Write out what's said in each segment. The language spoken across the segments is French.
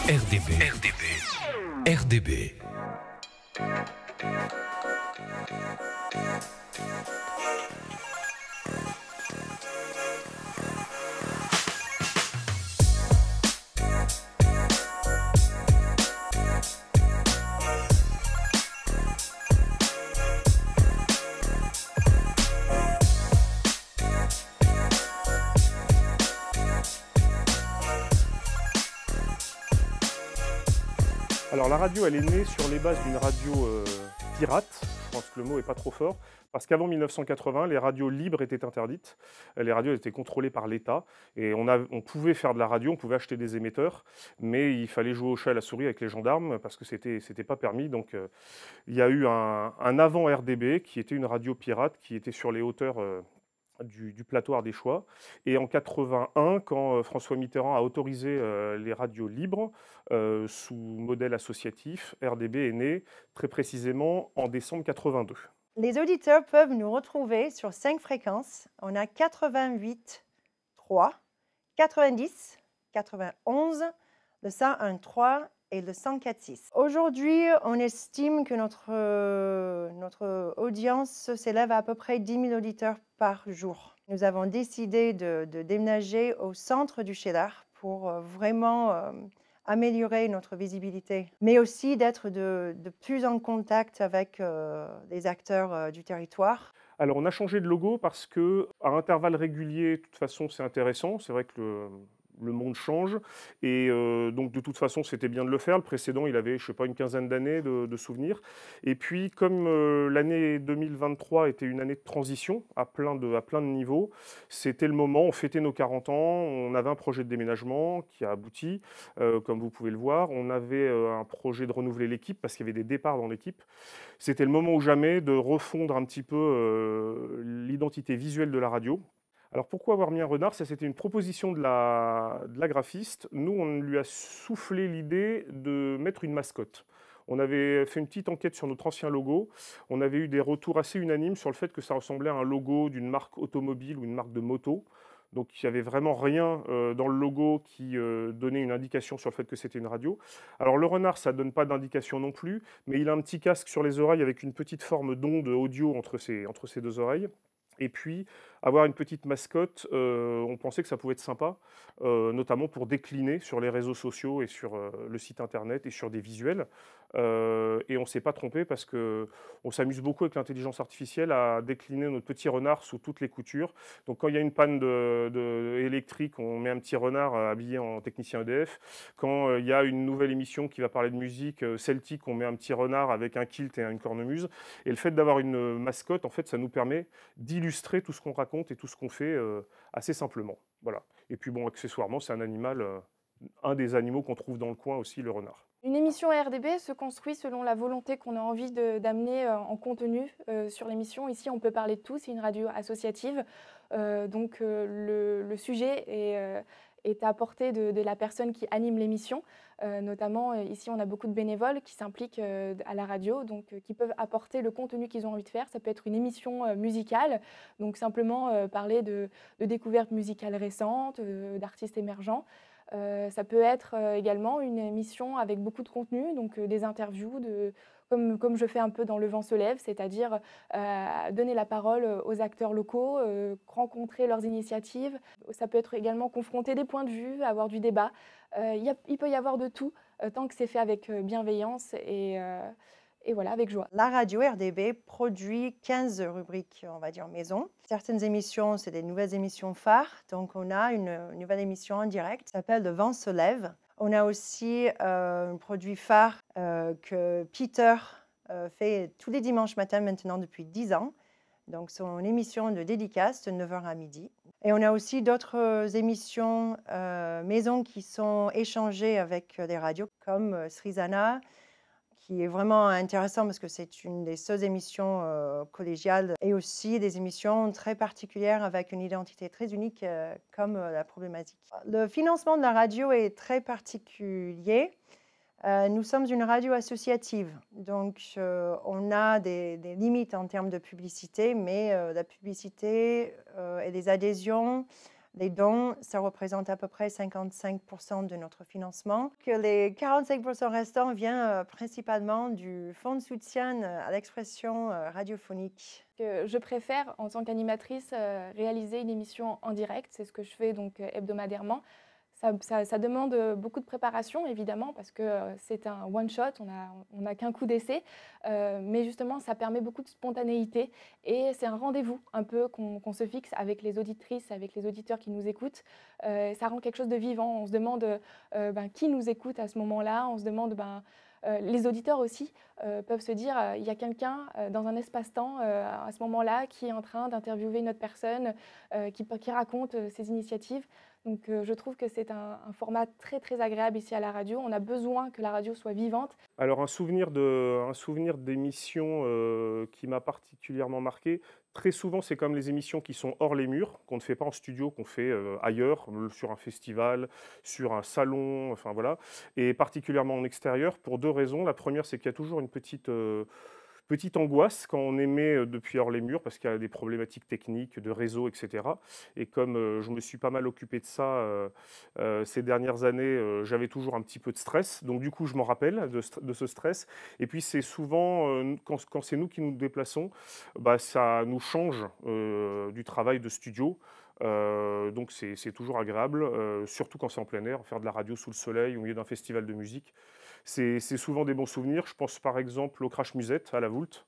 RDB. RDB. Alors la radio, elle est née sur les bases d'une radio pirate, je pense que le mot n'est pas trop fort, parce qu'avant 1980, les radios libres étaient interdites, les radios étaient contrôlées par l'État, et on pouvait faire de la radio, on pouvait acheter des émetteurs, mais il fallait jouer au chat et à la souris avec les gendarmes, parce que c'était pas permis, donc il y a eu un avant RDB, qui était une radio pirate, qui était sur les hauteurs du plateau ardéchois. Et en 81, quand François Mitterrand a autorisé les radios libres sous modèle associatif, RDB est né très précisément en décembre 82. Les auditeurs peuvent nous retrouver sur 5 fréquences. On a 88.3, 90, 91, le 101.3 et le 104.6. Aujourd'hui, on estime que notre audience s'élève à peu près 10 000 auditeurs par jour. Nous avons décidé de déménager au centre du Cheddar pour vraiment améliorer notre visibilité, mais aussi d'être de plus en contact avec les acteurs du territoire. Alors on a changé de logo parce que à intervalles réguliers, de toute façon c'est intéressant, c'est vrai que le monde change et donc de toute façon c'était bien de le faire. Le précédent il avait je sais pas une quinzaine d'années de souvenirs et puis comme l'année 2023 était une année de transition à plein de niveaux, c'était le moment, on fêtait nos 40 ans, on avait un projet de déménagement qui a abouti comme vous pouvez le voir, on avait un projet de renouveler l'équipe parce qu'il y avait des départs dans l'équipe. C'était le moment ou jamais de refondre un petit peu l'identité visuelle de la radio. Alors pourquoi avoir mis un renard? Ça, c'était une proposition de la graphiste. Nous, on lui a soufflé l'idée de mettre une mascotte. On avait fait une petite enquête sur notre ancien logo. On avait eu des retours assez unanimes sur le fait que ça ressemblait à un logo d'une marque automobile ou une marque de moto. Donc il n'y avait vraiment rien dans le logo qui donnait une indication sur le fait que c'était une radio. Alors le renard, ça ne donne pas d'indication non plus, mais il a un petit casque sur les oreilles avec une petite forme d'onde audio entre ses deux oreilles. Et puis, avoir une petite mascotte, on pensait que ça pouvait être sympa, notamment pour décliner sur les réseaux sociaux et sur le site internet et sur des visuels. Et on ne s'est pas trompé parce qu'on s'amuse beaucoup avec l'intelligence artificielle à décliner notre petit renard sous toutes les coutures. Donc quand il y a une panne électrique, on met un petit renard habillé en technicien EDF. Quand il y a une nouvelle émission qui va parler de musique celtique, on met un petit renard avec un kilt et une cornemuse. Et le fait d'avoir une mascotte, en fait, ça nous permet d'illustrer tout ce qu'on raconte et tout ce qu'on fait assez simplement. Voilà. Et puis bon, accessoirement, c'est un animal, un des animaux qu'on trouve dans le coin aussi, le renard. Une émission RDB se construit selon la volonté qu'on a envie d'amener en contenu sur l'émission. Ici, on peut parler de tout, c'est une radio associative. Donc le sujet est à portée de la personne qui anime l'émission. Notamment, ici, on a beaucoup de bénévoles qui s'impliquent à la radio, donc qui peuvent apporter le contenu qu'ils ont envie de faire. Ça peut être une émission musicale, donc simplement parler de découvertes musicales récentes, d'artistes émergents. Ça peut être également une émission avec beaucoup de contenu, donc des interviews, comme je fais un peu dans Le Vent se lève, c'est-à-dire donner la parole aux acteurs locaux, rencontrer leurs initiatives. Ça peut être également confronter des points de vue, avoir du débat. Il peut y avoir de tout, tant que c'est fait avec bienveillance et voilà, avec joie. La radio RDB produit 15 rubriques, on va dire, maison. Certaines émissions, c'est des nouvelles émissions phares. Donc, on a une nouvelle émission en direct qui s'appelle Le Vent se lève. On a aussi un produit phare que Peter fait tous les dimanches matins maintenant depuis 10 ans. Donc, son émission de dédicace de 9h à midi. Et on a aussi d'autres émissions maison qui sont échangées avec des radios comme Srizana, qui est vraiment intéressant parce que c'est une des seules émissions collégiales et aussi des émissions très particulières avec une identité très unique comme la problématique. Le financement de la radio est très particulier. Nous sommes une radio associative, donc on a des limites en termes de publicité, mais la publicité et les adhésions, les dons, ça représente à peu près 55% de notre financement. Que les 45% restants viennent principalement du fonds de soutien à l'expression radiophonique. Je préfère, en tant qu'animatrice, réaliser une émission en direct. C'est ce que je fais donc hebdomadairement. Ça demande beaucoup de préparation, évidemment, parce que c'est un one-shot, on n'a qu'un coup d'essai. Mais justement, ça permet beaucoup de spontanéité et c'est un rendez-vous un peu qu'on se fixe avec les auditrices, avec les auditeurs qui nous écoutent. Ça rend quelque chose de vivant. On se demande qui nous écoute à ce moment-là. On se demande... les auditeurs aussi peuvent se dire il y a quelqu'un dans un espace-temps à ce moment-là qui est en train d'interviewer une autre personne, qui raconte ses initiatives. Donc je trouve que c'est un format très très agréable ici à la radio. On a besoin que la radio soit vivante. Alors un souvenir d'émission qui m'a particulièrement marqué, très souvent c'est comme les émissions qui sont hors les murs, qu'on ne fait pas en studio, qu'on fait ailleurs, sur un festival, sur un salon, enfin voilà, et particulièrement en extérieur pour deux raisons. La première, c'est qu'il y a toujours une petite angoisse quand on émet depuis hors les murs parce qu'il y a des problématiques techniques, de réseau, etc. Et comme je me suis pas mal occupé de ça ces dernières années, j'avais toujours un petit peu de stress. Donc du coup, je m'en rappelle de ce stress. Et puis c'est souvent, quand c'est nous qui nous déplaçons, ça nous change du travail de studio. Donc c'est toujours agréable, surtout quand c'est en plein air, faire de la radio sous le soleil au milieu d'un festival de musique. C'est souvent des bons souvenirs. Je pense par exemple au Crash Musette à la Voulte,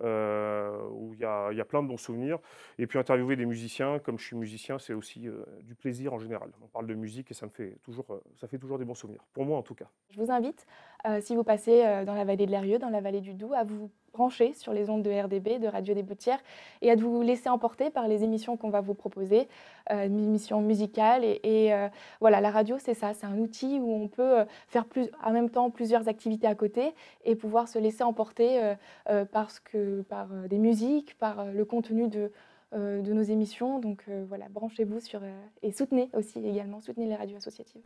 où il y a plein de bons souvenirs. Et puis interviewer des musiciens, comme je suis musicien, c'est aussi du plaisir en général. On parle de musique et ça fait toujours des bons souvenirs, pour moi en tout cas. Je vous invite, si vous passez dans la vallée de l'Eyrieux, dans la vallée du Doubs, à vous brancher sur les ondes de RDB, de Radio des Boutières, et à vous laisser emporter par les émissions qu'on va vous proposer, émissions musicales. Voilà, la radio, c'est ça, c'est un outil où on peut faire en même temps plusieurs activités à côté et pouvoir se laisser emporter par des musiques, par le contenu de nos émissions. Donc voilà, branchez-vous et soutenez aussi également, soutenez les radios associatives.